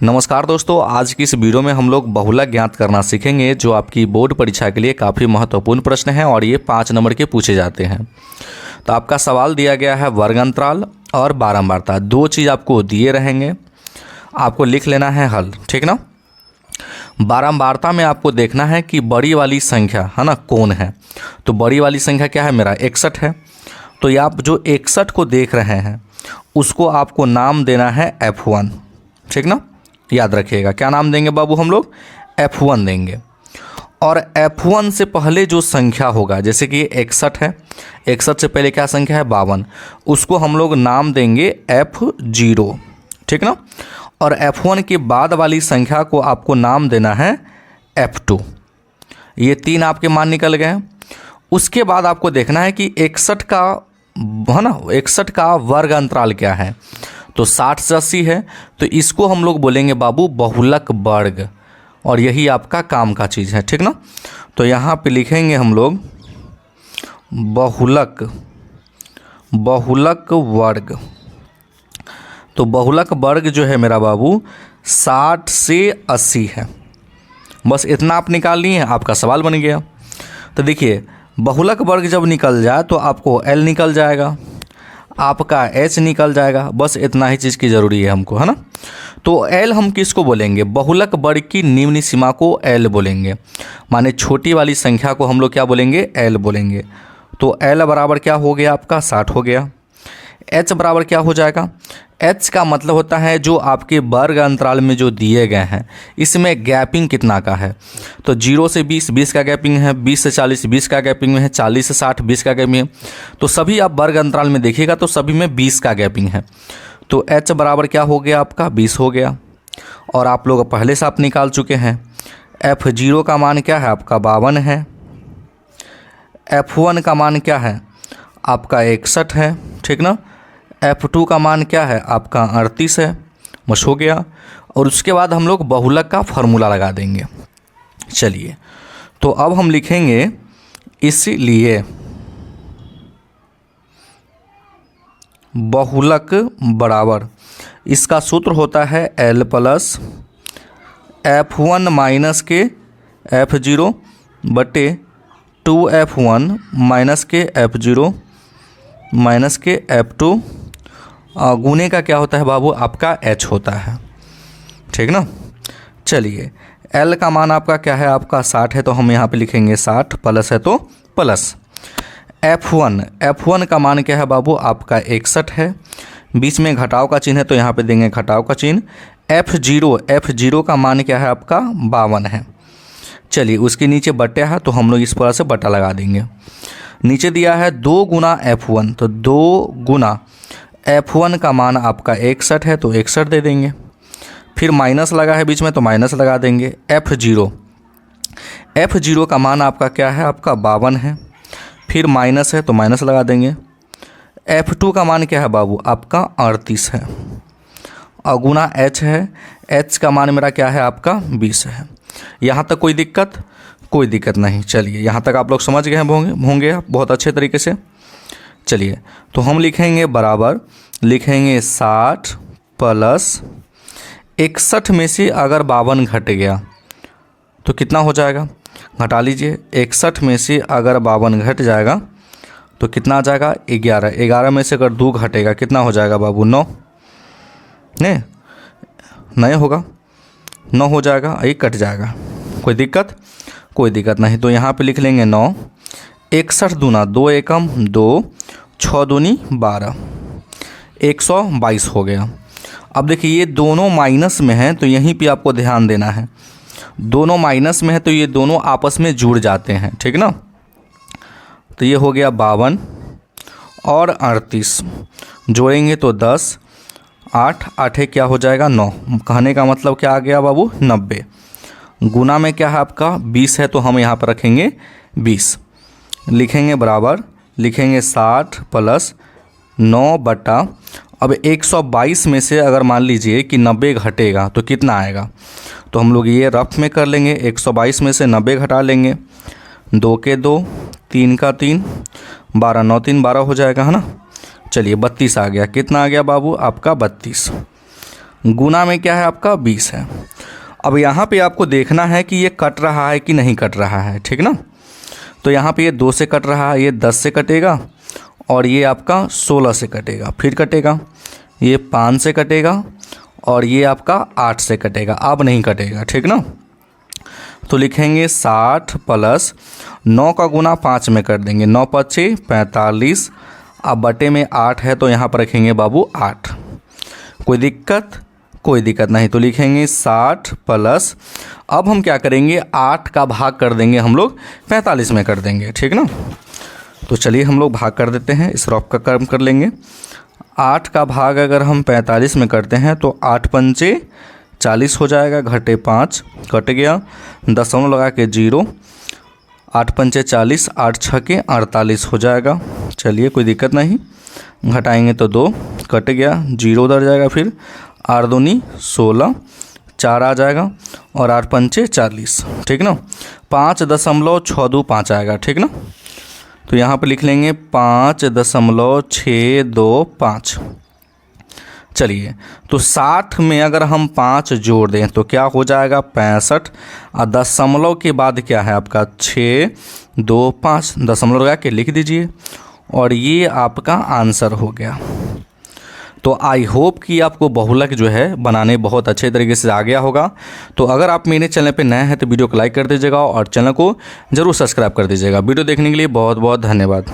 नमस्कार दोस्तों, आज की इस वीडियो में हम लोग बहुलक ज्ञात करना सीखेंगे जो आपकी बोर्ड परीक्षा के लिए काफ़ी महत्वपूर्ण प्रश्न है और ये 5 नंबर के पूछे जाते हैं। तो आपका सवाल दिया गया है वर्ग अंतराल और बारंबारता, दो चीज़ आपको दिए रहेंगे, आपको लिख लेना है हल, ठीक ना। बारंबारता में आपको देखना है कि बड़ी वाली संख्या है ना कौन है। तो बड़ी वाली संख्या क्या है, मेरा 61 है। तो ये आप जो 61 को देख रहे हैं उसको आपको नाम देना है F1, ठीक ना। याद रखिएगा क्या नाम देंगे बाबू, हम लोग F1 देंगे। और F1 से पहले जो संख्या होगा, जैसे कि 61 है, 61 से पहले क्या संख्या है 52, उसको हम लोग नाम देंगे F0, ठीक ना। और F1 के बाद वाली संख्या को आपको नाम देना है F2। ये 3 आपके मान निकल गए हैं। उसके बाद आपको देखना है कि 61 का है ना, 61 का वर्ग अंतराल क्या है, तो 60 से 80 है। तो इसको हम लोग बोलेंगे बाबू बहुलक वर्ग, और यही आपका काम का चीज़ है, ठीक ना। तो यहाँ पे लिखेंगे हम लोग बहुलक वर्ग। तो बहुलक वर्ग जो है मेरा बाबू 60 से 80 है। बस इतना आप निकाल लिए, आपका सवाल बन गया। तो देखिए बहुलक वर्ग जब निकल जाए तो आपको L निकल जाएगा, आपका H निकल जाएगा। बस इतना ही चीज़ की ज़रूरी है हमको, है ना। तो L हम किसको बोलेंगे, बहुलक वर्ग की निम्न सीमा को L बोलेंगे, माने छोटी वाली संख्या को हम लोग क्या बोलेंगे, L बोलेंगे। तो L बराबर क्या हो गया आपका 60 हो गया। H बराबर क्या हो जाएगा, H का मतलब होता है जो आपके वर्ग अंतराल में जो दिए गए हैं इसमें गैपिंग कितना का है। तो 0 से 20 20 का गैपिंग है, 20 से 40 20 का गैपिंग है, 40 से 60 20 का गैपिंग है। तो सभी आप वर्ग अंतराल में देखिएगा तो सभी में 20 का गैपिंग है। तो H बराबर क्या हो गया आपका 20 हो गया। और आप लोग पहले से आप निकाल चुके हैं। F0 का मान क्या है आपका 52 है। F1 का मान क्या है आपका 61 है, ठीक ना। F2 का मान क्या है आपका 38 है। बस हो गया। और उसके बाद हम लोग बहुलक का फार्मूला लगा देंगे। चलिए तो अब हम लिखेंगे इसलिए बहुलक बराबर, इसका सूत्र होता है L प्लस F1 माइनस के F0 बटे 2F1 माइनस के F0 माइनस के F2 गुने का क्या होता है बाबू आपका H होता है, ठीक ना। चलिए L का मान आपका क्या है, आपका 60 है, तो हम यहाँ पे लिखेंगे 60, प्लस है तो प्लस F1 का मान क्या है बाबू आपका 61 है, बीच में घटाव का चिन्ह है तो यहाँ पे देंगे घटाव का चिन्ह। F0 का मान क्या है आपका 52 है। चलिए उसके नीचे बटे है तो हम लोग इस तरह से बटा लगा देंगे। नीचे दिया है 2 गुना F1, तो 2 गुना F1 का मान आपका 61 है तो 61 दे देंगे। फिर माइनस लगा है बीच में तो माइनस लगा देंगे। F0 का मान आपका क्या है आपका 52 है, फिर माइनस है तो माइनस लगा देंगे। F2 का मान क्या है बाबू आपका 38 है, और गुना H है, H का मान मेरा क्या है आपका 20 है। यहाँ तक कोई दिक्कत नहीं। चलिए यहाँ तक आप लोग समझ गए होंगे बहुत अच्छे तरीके से। चलिए तो हम लिखेंगे बराबर, लिखेंगे 60 प्लस 61 में से अगर 52 घट गया तो कितना हो जाएगा, घटा लीजिए। 61 में से अगर 52 घट जाएगा तो कितना आ जाएगा 11। 11 में से अगर 2 घटेगा कितना हो जाएगा बाबू 9, नहीं होगा 9 हो जाएगा, ये कट जाएगा। कोई दिक्कत नहीं। तो यहाँ पे लिख लेंगे 9, 61 दूना 2 एकम 2, 6 दूनी 12, 122 हो गया। अब देखिए ये दोनों माइनस में हैं तो यहीं पे आपको ध्यान देना है। दोनों माइनस में है तो ये दोनों आपस में जुड़ जाते हैं, ठीक ना। तो ये हो गया 52 और 38 जोड़ेंगे तो 10, 8 क्या हो जाएगा 9। कहने का मतलब क्या आ गया बाबू 90। गुना में क्या है आपका 20 है तो हम यहाँ पर रखेंगे 20, लिखेंगे बराबर, लिखेंगे 60 प्लस 9 बटा, अब 122 में से अगर मान लीजिए कि 90 घटेगा तो कितना आएगा, तो हम लोग ये रफ में कर लेंगे। 122 में से 90 घटा लेंगे, 2 के 2, 3 का 3, 12 9 3 12 हो जाएगा, है ना। चलिए 32 आ गया। कितना आ गया बाबू आपका 32। गुना में क्या है आपका 20 है। अब यहाँ पे आपको देखना है कि ये कट रहा है कि नहीं कट रहा है, ठीक ना। तो यहाँ पे ये 2 से कट रहा है, ये 10 से कटेगा और ये आपका 16 से कटेगा, फिर कटेगा, ये 5 से कटेगा और ये आपका 8 से कटेगा, अब नहीं कटेगा, ठीक ना। तो लिखेंगे 60 प्लस 9 का गुना 5 में कर देंगे, 9 पच्चे 45, अब बटे में 8 है तो यहाँ पर रखेंगे बाबू 8। कोई दिक्कत? कोई दिक्कत नहीं। तो लिखेंगे 60 प्लस, अब हम क्या करेंगे 8 का भाग कर देंगे हम लोग 45 में कर देंगे, ठीक ना। तो चलिए हम लोग भाग कर देते हैं, इस रॉफ का कर्म कर लेंगे। 8 का भाग अगर हम 45 में करते हैं तो 8 पंचे 40 हो जाएगा, घटे 5 कट गया, दशमलव लगा के 0, 8 पंचे 40, 8 छके 48 हो जाएगा। चलिए कोई दिक्कत नहीं, घटाएंगे तो 2 कट गया, 0 उधर जाएगा, फिर 8 दूनी 16, 4 आ जाएगा और 8 पंचे 40, ठीक ना। 5.625 आएगा, ठीक ना। तो यहाँ पे लिख लेंगे 5.625। चलिए तो 60 में अगर हम 5 जोड़ दें तो क्या हो जाएगा 65, और दशमलव के बाद क्या है आपका 625, दशमलव लगा के लिख दीजिए और ये आपका आंसर हो गया। तो आई होप कि आपको बहुलक जो है बनाने बहुत अच्छे तरीके से आ गया होगा। तो अगर आप मेरे चैनल पे नए हैं तो वीडियो को लाइक कर दीजिएगा और चैनल को ज़रूर सब्सक्राइब कर दीजिएगा। वीडियो देखने के लिए बहुत बहुत धन्यवाद।